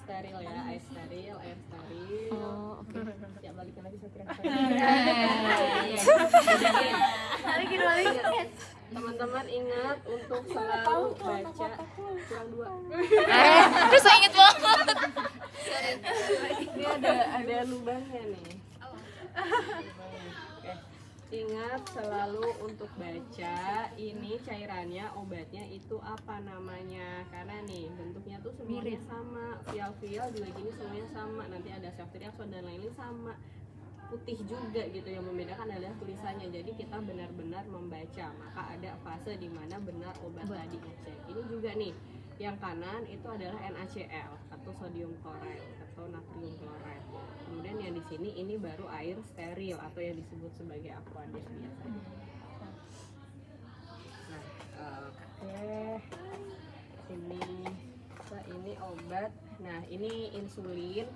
steril ya, air steril. Oh, oke. Ya balikin lagi saya teman-teman ingat untuk selalu baca kurang 2. Terus saya inget banget. Ini ada lubangnya nih. Oke. Ingat selalu untuk baca ini cairannya, obatnya itu apa namanya, karena nih bentuknya tuh semuanya sama, vial juga gini semuanya sama, nanti ada ceftriaxone dan lain-lain sama, putih juga gitu, yang membedakan adalah tulisannya. Jadi kita benar-benar membaca, maka ada fase di mana benar obat tadi ngecek. Ini juga nih yang kanan itu adalah NaCl atau sodium klorid atau natrium klorid. Kemudian yang di sini ini baru air steril atau yang disebut sebagai aqueous biasanya. Nah, ini obat. Nah, ini insulin.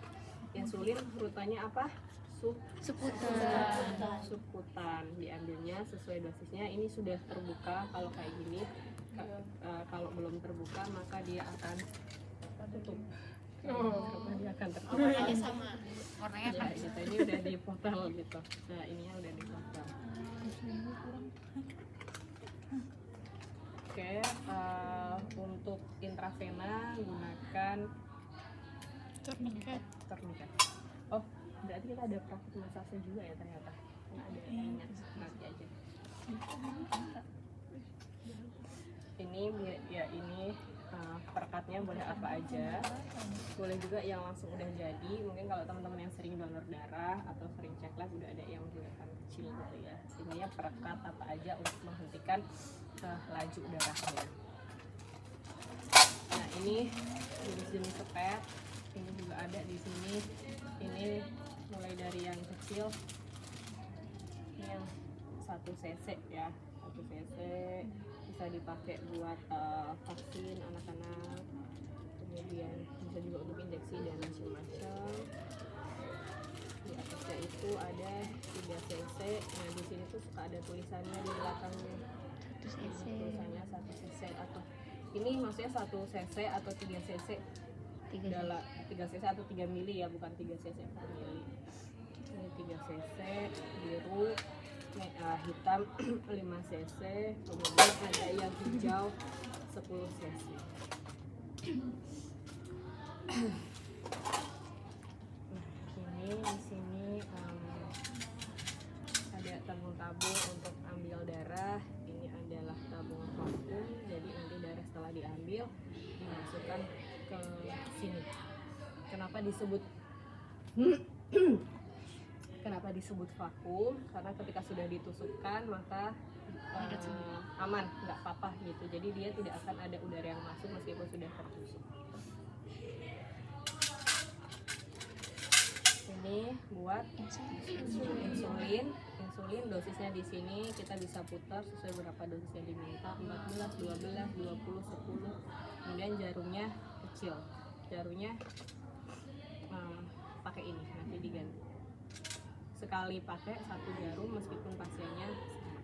Insulin rutanya apa? Subkutan. Diambilnya sesuai dosisnya. Ini sudah terbuka kalau kayak gini. Kalau belum terbuka maka dia akan tutup. Dia akan tertutup. Warnanya sama. Warnanya ya, gitu. Ini udah dipotong gitu. Nah, ininya udah dipotong. Oke, untuk intravena gunakan tourniquet. Oh, berarti kita ada praktik massage juga ya ternyata. Karena ada minyak nanti aja. Ini perekatnya boleh apa aja, boleh juga yang langsung udah jadi. Mungkin kalau teman-teman yang sering donor darah atau sering cek lab udah ada yang buatan kecil gitu ya. Intinya perekat apa aja untuk menghentikan laju darahnya. Nah, ini jenis-jenis sepet, ini juga ada di sini. Ini mulai dari yang kecil, ini yang 1 cc ya, 1 cc bisa dipakai buat vaksin anak-anak, kemudian bisa juga untuk injeksi dan macam-macam. Di atasnya itu ada 3 cc. Nah, di sini tuh suka ada tulisannya di belakangnya. Tulisannya 1 cc atau ini maksudnya 1 cc atau 3 cc. 3 cc atau 3 mili ya, bukan 3 cc per mili. Ini 3 cc biru, hitam 5 cc, kemudian ada yang hijau 10 cc. Nah, ini di sini ada tabung-tabung untuk ambil darah. Ini adalah tabung vakum, jadi nanti darah setelah diambil dimasukkan ke sini. Kenapa disebut vakum? Karena ketika sudah ditusukkan maka aman, nggak apa-apa gitu. Jadi dia tidak akan ada udara yang masuk meskipun sudah tertusuk. Ini buat insulin. Dosisnya di sini kita bisa putar sesuai berapa dosis yang diminta, 14, 12, 20, 10. Kemudian jarumnya kecil. Jarumnya pakai ini, nanti diganti. Sekali pakai 1 jarum meskipun pasiennya sama.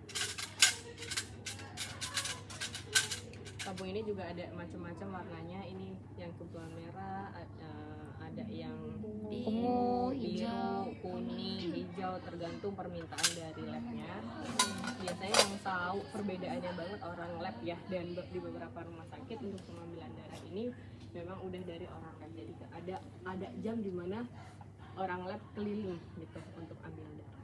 Tabung ini juga ada macam-macam warnanya. Ini yang kebetulan merah, ada yang biru, kuning, hijau, tergantung permintaan dari labnya. Biasanya yang tahu perbedaannya banget orang lab ya, dan di beberapa rumah sakit untuk pengambilan darah ini memang udah dari orang lab. Jadi ada jam di mana orang lab keliling gitu untuk ambil darah.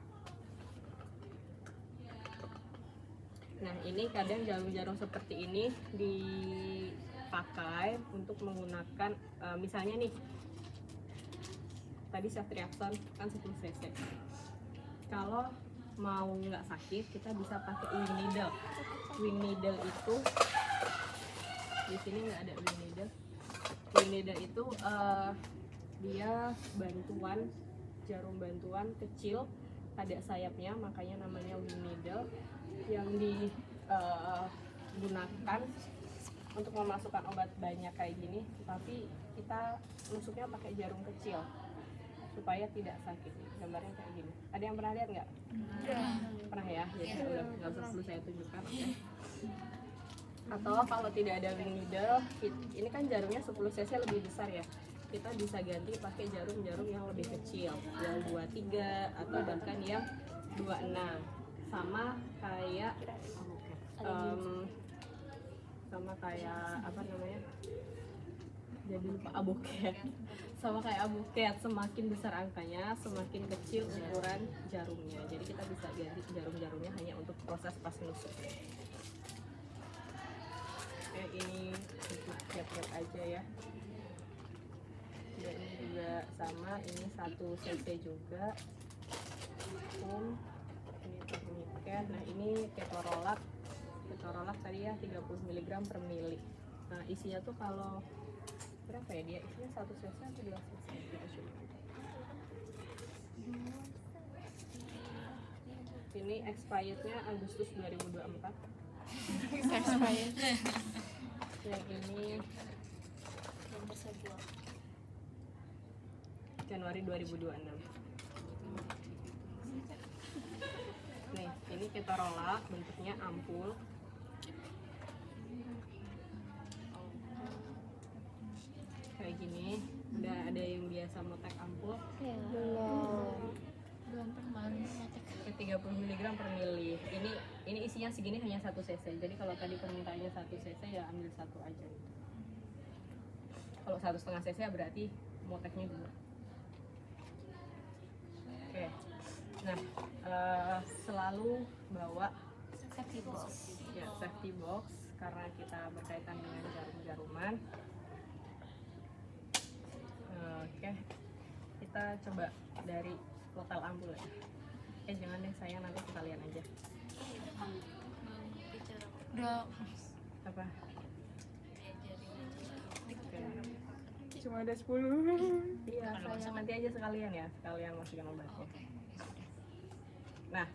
Nah, ini kadang jarum-jarum seperti ini dipakai untuk menggunakan misalnya nih tadi ceftriaxone kan 10 cc. Kalau mau nggak sakit kita bisa pakai wing needle. Wing needle itu di sini nggak ada wing needle. Wing needle itu dia jarum bantuan kecil, ada sayapnya, makanya namanya wing needle, yang digunakan untuk memasukkan obat banyak kayak gini, tapi kita nusuknya pakai jarum kecil supaya tidak sakit. Gambarnya kayak gini. Ada yang pernah lihat nggak? Pernah ya? Jadi nggak perlu saya tunjukkan. Atau kalau tidak ada wing needle, ini kan jarumnya 10 cc lebih besar ya, kita bisa ganti pakai jarum-jarum yang lebih kecil, yang 23 atau bahkan yang 26. Sama kayak sama kayak apa namanya, jadi lupa, abuket. Sama kayak abuket, semakin besar angkanya semakin kecil ukuran jarumnya, jadi kita bisa ganti jarum-jarumnya hanya untuk proses pas nusuk. Oke, ini untuk lihat-lihat aja ya. Dan ini juga sama, ini 1 cc juga. Ini turniket. Nah ini ketorolak. Ketorolak tadi ya 30 mg per mili. Nah isinya tuh kalau berapa ya dia? Isinya 1 cc atau 2 cc? Kita coba. Ini expirednya Agustus 2024. Yang ini Januari 2026. Nih, ini ketorolak, bentuknya ampul. Kayak gini. Udah ada yang biasa motek ampul. Belum pernah ngetek. Ke 30 mg per mili. Ini isinya segini hanya 1 cc. Jadi kalau tadi permintaannya 1 cc ya ambil 1 aja. Kalau 1,5 cc berarti moteknya 2. Oke. Nah, selalu bawa Safety box. ya safety box karena kita berkaitan dengan jarum-jaruman. Oke. Kita coba dari total ampul ya. Jangan deh, saya nanti sekalian aja. Udah Apa? Cuma ada 10. Iya, saya nanti aja sekalian ya, sekalian masukin obatnya. Nah,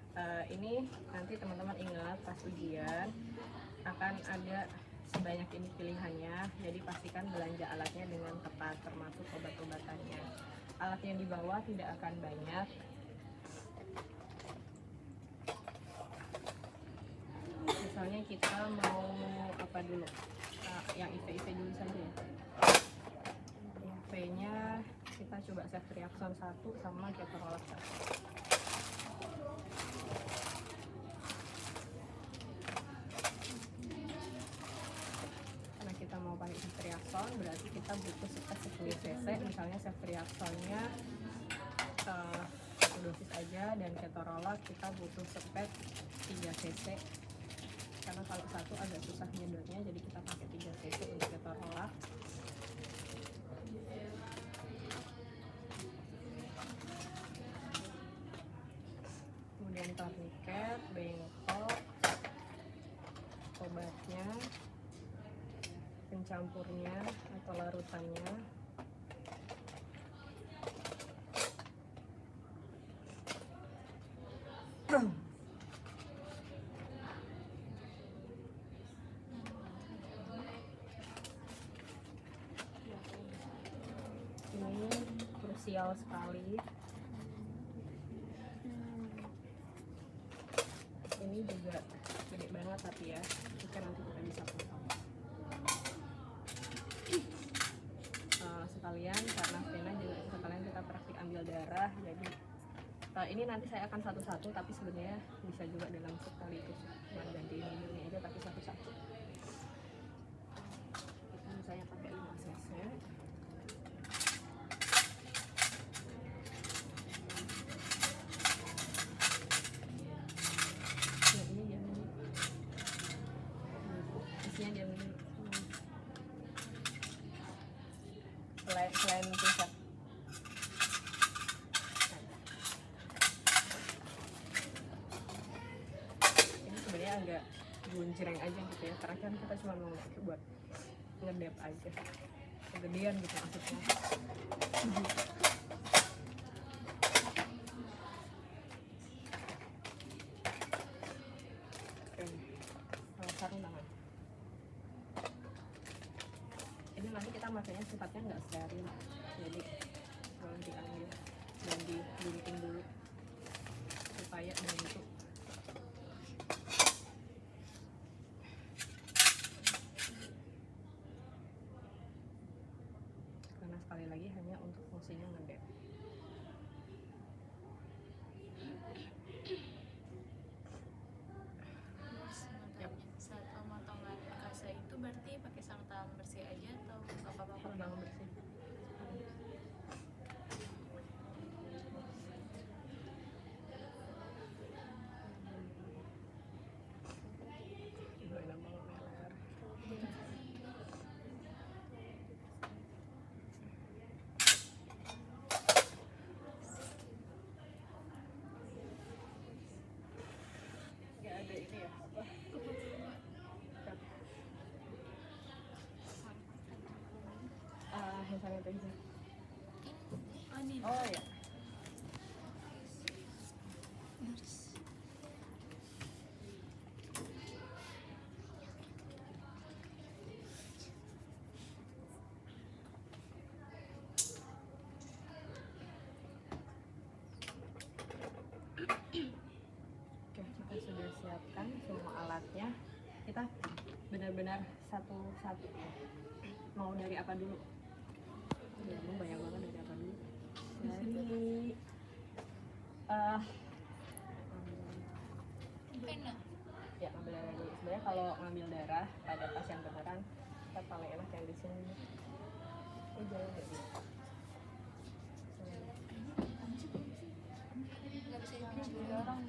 ini nanti teman-teman ingat pas ujian akan ada sebanyak ini pilihannya, jadi pastikan belanja alatnya dengan tepat, termasuk obat-obatannya. Alat yang dibawa tidak akan banyak. Misalnya kita mau apa dulu? Yang IV dulu saja ya. IV-nya kita coba ceftriaxone 1 sama ketorolak 1. Karena kita mau pakai ceftriaxone berarti kita butuh sekitar 10 cc. Misalnya ceftriaxone-nya 1 dosis aja, dan ketorolak kita butuh sepet 3 cc. Karena kalau 1 agak susah nyedotnya, jadi kita pakai 3 cc untuk ketorolak. Kemudian tourniquet, bengkok, obatnya, pencampurnya atau larutannya, ini krusial sekali. Ini juga gede banget tapi ya, jika nanti kita bisa potong. Sekalian karena Vena juga sekalian kita praktik ambil darah, jadi ini nanti saya akan satu-satu, tapi sebenarnya bisa juga dalam sekali itu cuma gantiin ini aja tapi satu-satu. Kita misalnya pakai 5 cc. Ini dia nih. Isinya dia nih. Selain pusat. Ini sebenarnya agak gunjreng aja gitu ya, karena kan kita cuma mau pakai buat ngedep aja, kegedean gitu maksudnya. Oke, sarung tangan. Ini nanti kita makanya sifatnya nggak steril, jadi kalau diambil dan digunting dulu supaya bentuk. sekali lagi hanya untuk fungsinya ngedep. Yap. Saat pemotongan kasa itu berarti pakai sarung tangan bersih aja atau nggak apa-apa Sarung pakai? tangan bersih. Ibu enak banget meler. Nggak ada ini ya apa? Hand sanitizer. Oh, ini. Oh ya. Oke, kita sudah siapkan semua alatnya. Kita benar-benar satu-satu. Mau dari apa dulu? Ya, mau banyak banget dari apa dulu? Dari Pena. ya ngambil darah dulu. Sebenarnya kalau ngambil darah pada pasien beneran, kita paling enak yang di sini. Ini jauh nggak sih? Nggak bisa dikunci. Jarang.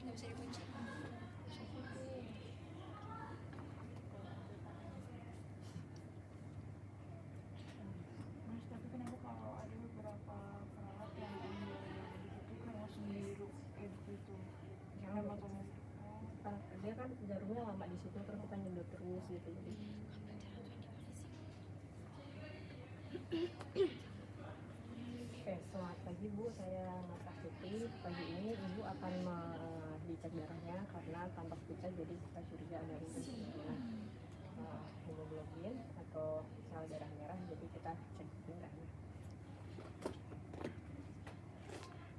Nggak bisa dikunci. Mas, tapi kenapa kalau ada beberapa perawat yang ambil yang itu kan langsung biru gitu. Jangan Atau dia kan jarumnya lama di situ terus kita nyedot terus gitu. Jadi oke, selamat pagi Bu, saya Natas Tuti. Pagi ini Ibu akan dicek darahnya karena tampak kita jadi kita curiga ada hemoglobin atau sel darah merah, jadi kita cek darahnya.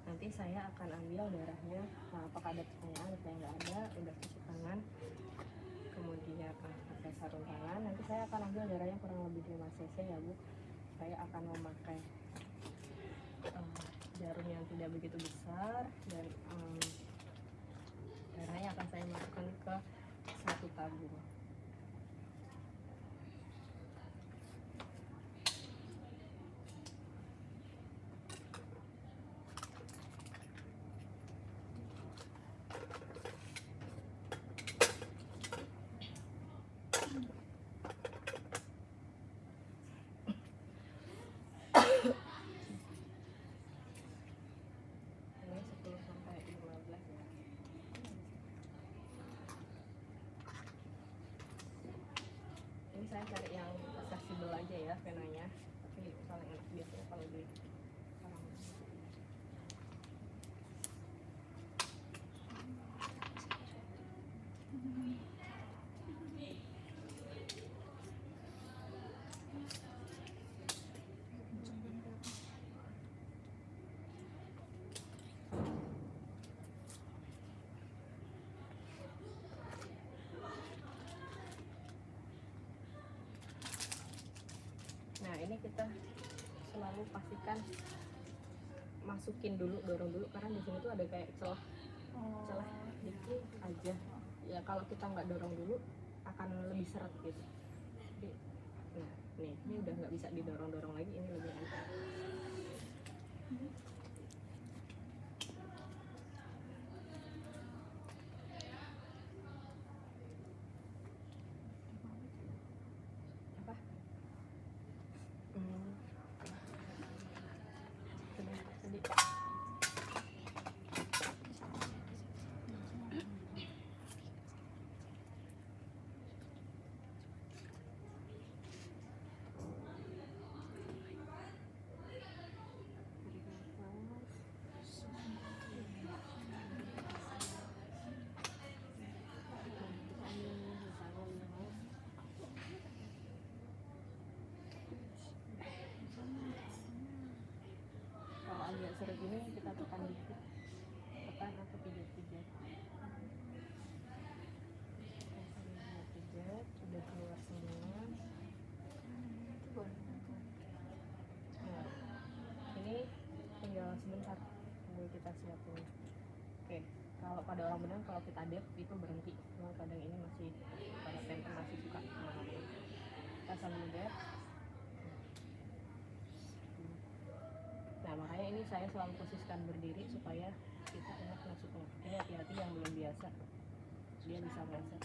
Nanti saya akan ambil darahnya, apakah ada pertanyaan atau nggak ada, udah cuci tangan, kemudian pakai sarung tangan. Nanti saya akan ambil darahnya kurang lebih 5 cc ya Bu. Saya akan memakai jarum yang tidak begitu besar dan darahnya akan saya masukkan ke satu tabung. Ini 10 sampai 15 ya. Ini saya cari yang fleksibel aja ya penanya, tapi paling enak biasanya kalau di orang. Nah, ini kita selalu pastikan masukin dulu, dorong dulu, karena di sini tuh ada kayak celah dikit aja. Ya kalau kita nggak dorong dulu akan lebih seret gitu. Jadi, nah ini udah nggak bisa didorong-dorong lagi, ini lebih enak. Apa? Sedih. Kalau agak seret ini kita tekan dikit, tekan atau pijat-pijat. Pijat, udah keluar semua. benar kalau kita dep itu berhenti. Cuma kadang ini masih pada temper masih suka kemana-mana. Kita sambil dep. Nah makanya ini saya selalu posisikan berdiri supaya kita enak masuknya. Ini hati-hati yang belum biasa, dia bisa meleset.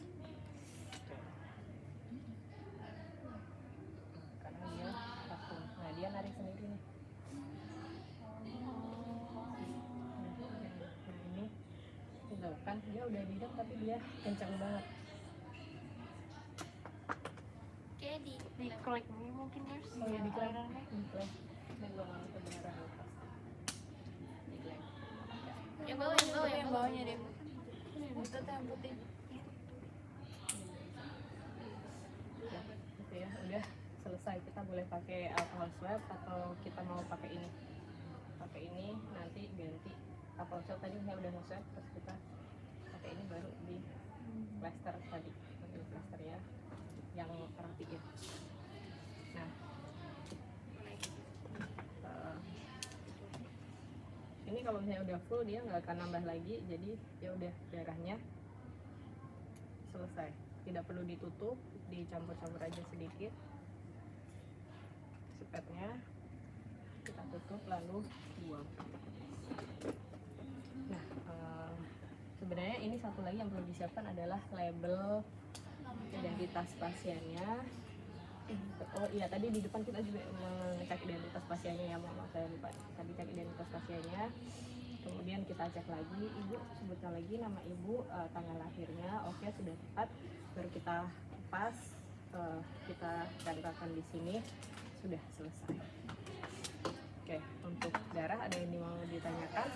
Karena dia vakum. Nah dia narik sendiri nih. Nah ini tuh kan dia udah didap tapi dia kencang banget. Kayak di Klik ini mungkin Mas. Oh ya diklaim. Alirannya. Diklaim. Ini gua mau kebenaran lepas. Diklaim. yang bawah Yang bawahnya deh. Itu tuh yang putih. Ya, gitu ya, udah selesai. Kita boleh pakai alcohol swab atau kita mau pakai ini. Pakai ini nanti ganti alcohol swab tadi saya udah nge-swab, terus kita pakai ini baru di plaster tadi. Pakai plaster ya yang rapi ya. Nah, ini kalau misalnya udah full dia nggak akan nambah lagi, jadi ya udah darahnya selesai, tidak perlu ditutup, dicampur-campur aja sedikit supetnya, kita tutup lalu buang. Nah sebenarnya ini satu lagi yang perlu disiapkan adalah label identitas pasiennya. Oh iya, tadi di depan kita juga mengecek identitas pasiennya ya, maaf saya lupa. Tadi cek identitas pasiennya, kemudian kita cek lagi, ibu sebutkan lagi nama ibu, tanggal lahirnya, oke sudah tepat, baru kita pas, kita cantumkan di sini, sudah selesai. Oke, untuk darah ada yang mau ditanyakan?